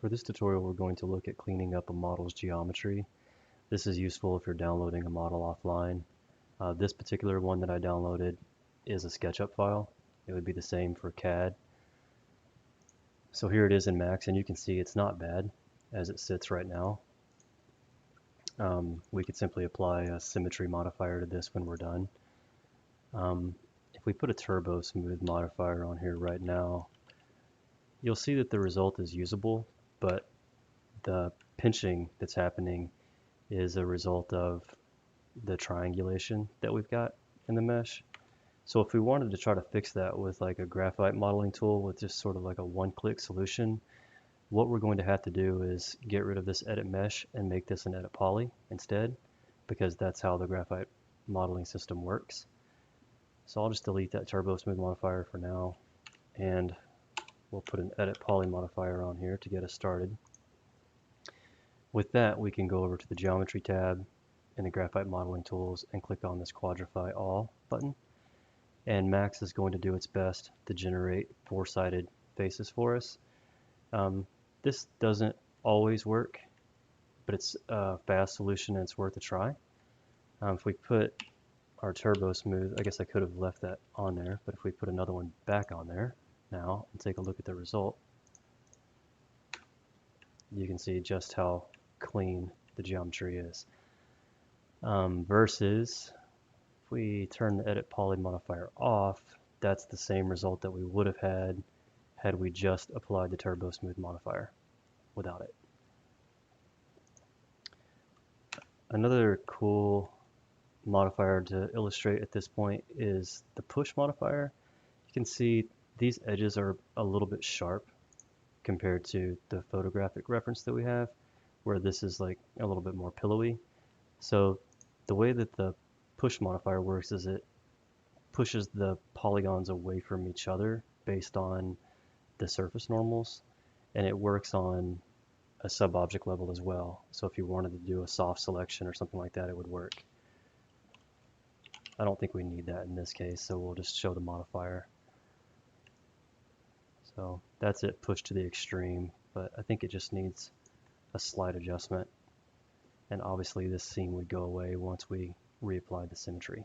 For this tutorial, we're going to look at cleaning up a model's geometry. This is useful if you're downloading a model offline. This particular one that I downloaded is a SketchUp file. It would be the same for CAD. So here it is in Max, and you can see it's not bad as it sits right now. We could simply apply a symmetry modifier to this when we're done. If we put a turbo smooth modifier on here right now, you'll see that the result is usable, but the pinching that's happening is a result of the triangulation that we've got in the mesh. So if we wanted to try to fix that with like a graphite modeling tool with just sort of like a one-click solution, what we're going to have to do is get rid of this edit mesh and make this an edit poly instead, because that's how the graphite modeling system works. So I'll just delete that turbo smooth modifier for now, and we'll put an edit poly modifier on here to get us started. With that, we can go over to the geometry tab in the graphite modeling tools and click on this Quadrify All button. And Max is going to do its best to generate four-sided faces for us. This doesn't always work, but it's a fast solution and it's worth a try. If we put our turbo smooth, I guess I could have left that on there, but if we put another one back on there now and take a look at the result, you can see just how clean the geometry is. Versus if we turn the edit poly modifier off, that's the same result that we would have had we just applied the turbo smooth modifier without it. Another cool modifier to illustrate at this point is the push modifier. You can see these edges are a little bit sharp compared to the photographic reference that we have, where this is like a little bit more pillowy. So the way that the push modifier works is it pushes the polygons away from each other based on the surface normals, and it works on a sub-object level as well. So if you wanted to do a soft selection or something like that, it would work. I don't think we need that in this case, so we'll just show the modifier. So that's it pushed to the extreme, but I think it just needs a slight adjustment. And obviously this seam would go away once we reapply the symmetry.